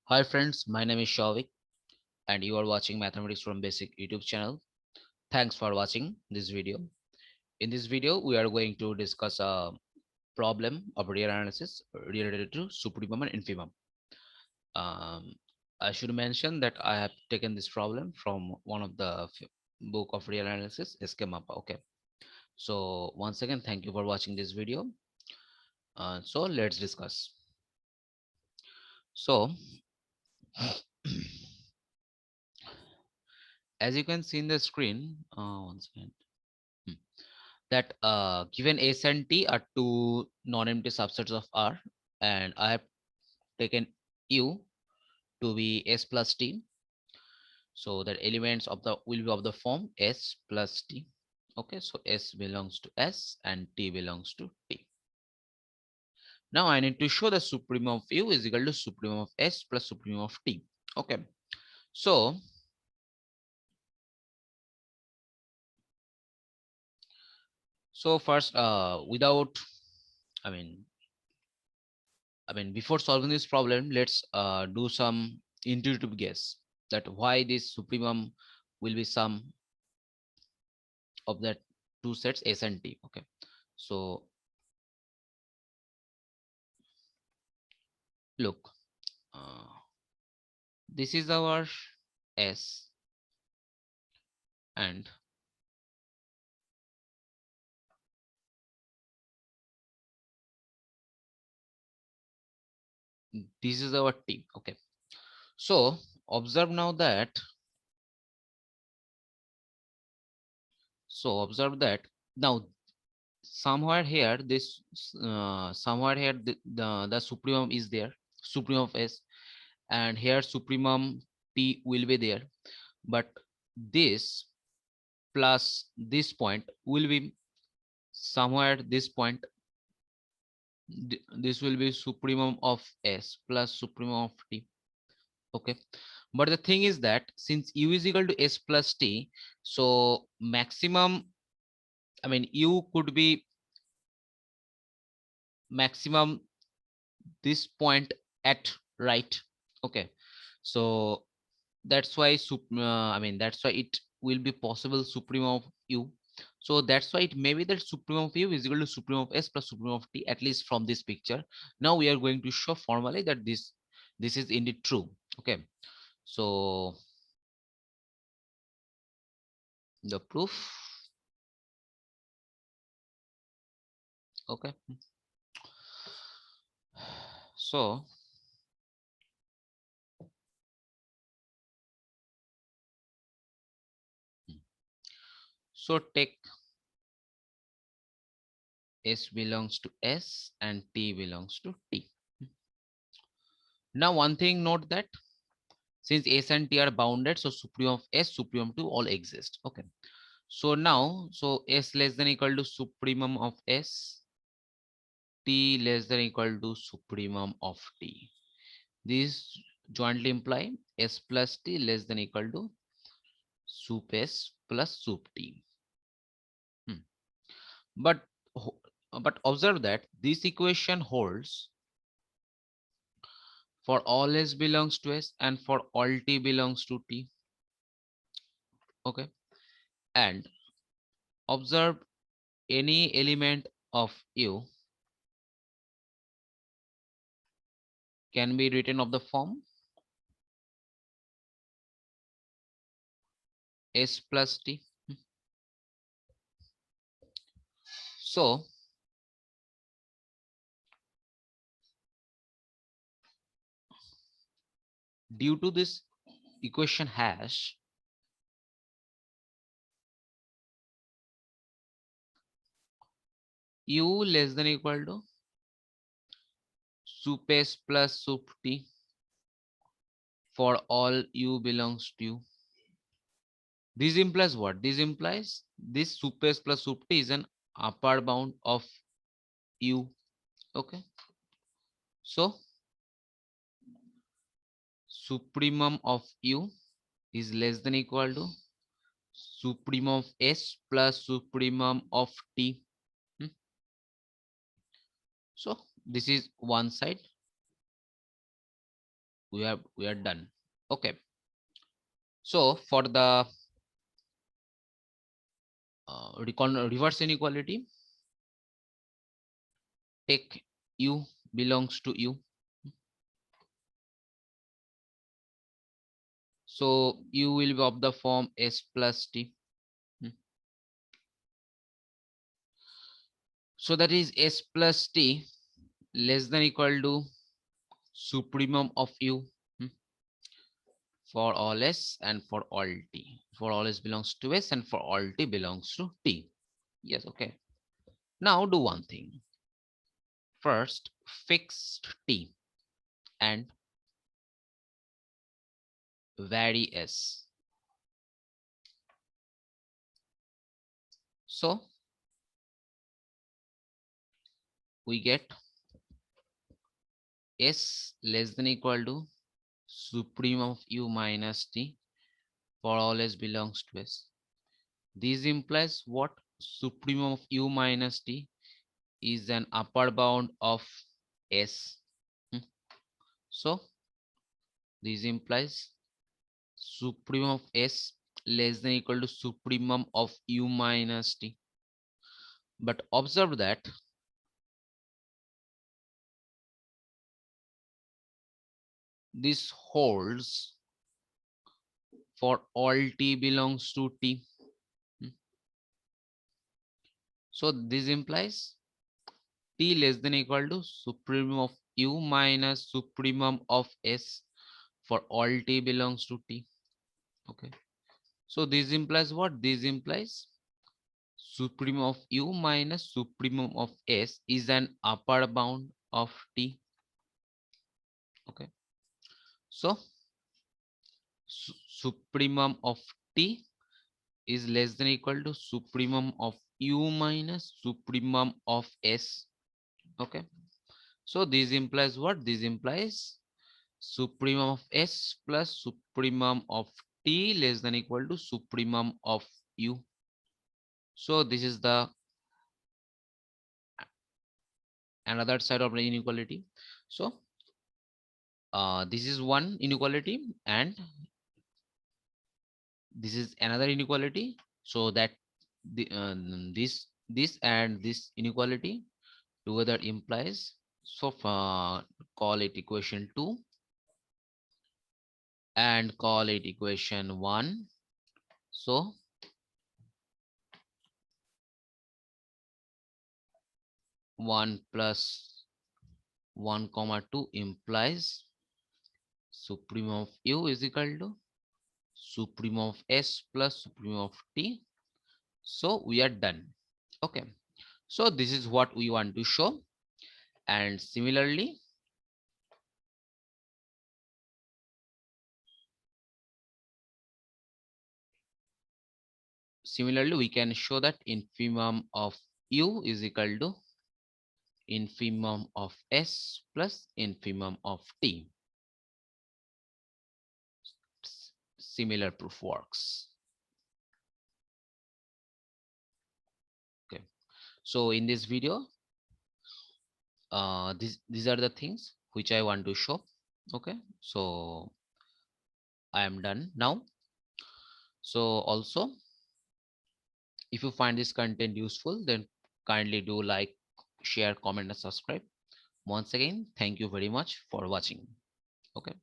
Hi friends, my name is Shavik and you are watching Mathematics from Basic YouTube channel. Thanks for watching this video. In this video, we are going to discuss a problem of real analysis related to supremum and infimum. Um, I should mention that I have taken this problem from one of the book of real analysis, SKMAPA. Okay. So once again, thank you for watching this video. So let's discuss. So as you can see in the screen, one second. Hmm. That given S and T are two non-empty subsets of R, and I have taken U to be S plus T, so that elements of the will be of the form S plus T. Okay, so S belongs to S and T belongs to T. Now I need to show the supremum of U is equal to supremum of S plus supremum of T. Okay, so first, without, I mean, before solving this problem, let's do some intuitive guess that why this supremum will be sum of that two sets S and T. Okay, so look, uh, this is our S, and this is our T. Okay, so observe now that, now somewhere here this somewhere here the supremum is there, supremum of S, and here supremum T will be there, but this plus this point will be somewhere this point. This will be supremum of S plus supremum of T. Okay, but the thing is that since U is equal to S plus T, so maximum, U could be maximum this point at right. Okay, so that's why that's why it will be possible supremum of U. So that's why it may be that supremum of U is equal to supremum of S plus supremum of T, at least from this picture. Now we are going to show formally that this is indeed true. Okay, so the proof. Okay, so take S belongs to S and T belongs to T. Now one thing, note that since S and T are bounded, so supremum of S, supremum 2 all exist. Okay, so now, so S less than equal to supremum of S, T less than equal to supremum of T. These jointly imply S plus T less than equal to sup S plus sup T. Hmm. But observe that this equation holds for all S belongs to S and for all T belongs to T. Okay, and observe any element of U can be written of the form S plus T. So due to this equation hash, U less than equal to sup S plus sup T for all U belongs to U. This implies what? This implies this sup S plus sup T is an upper bound of U. Okay, so supremum of U is less than equal to supremum of S plus supremum of T. Hmm. So this is one side. we are done. Okay, so for the reverse inequality, take u belongs to u. So u will be of the form s plus t. So that is s plus t less than equal to supremum of u for all s and for all t. For all s belongs to s and for all t belongs to t. Yes, okay. Now do one thing. First, fixed t and vary s. So we get s less than equal to supremum of u minus t for all s belongs to s. This implies what? Supremum of u minus t is an upper bound of s. So this implies supremum of s less than equal to supremum of u minus t. But observe that this holds for all t belongs to t. So this implies t less than equal to supremum of u minus supremum of s for all t belongs to t. Okay. So this implies what? This implies supremum of u minus supremum of s is an upper bound of t. Okay. So supremum of t is less than equal to supremum of u minus supremum of s. Okay. So this implies what? This implies supremum of s plus supremum of t less than equal to supremum of u. So this is the another side of the inequality. So this is one inequality and this is another inequality. So that the this and this inequality together implies, so call it equation 2 and call it equation 1. So 1 plus 1 comma 2 implies supremum of u is equal to supremum of s plus supremum of t. So we are done. Okay, so this is what we want to show. And similarly we can show that infimum of u is equal to infimum of s plus infimum of t. Similar proof works. Okay, so in this video these are the things which I want to show. Okay, so I am done now. So also, if you find this content useful, then kindly do like, share, comment and subscribe. Once again, thank you very much for watching. Okay.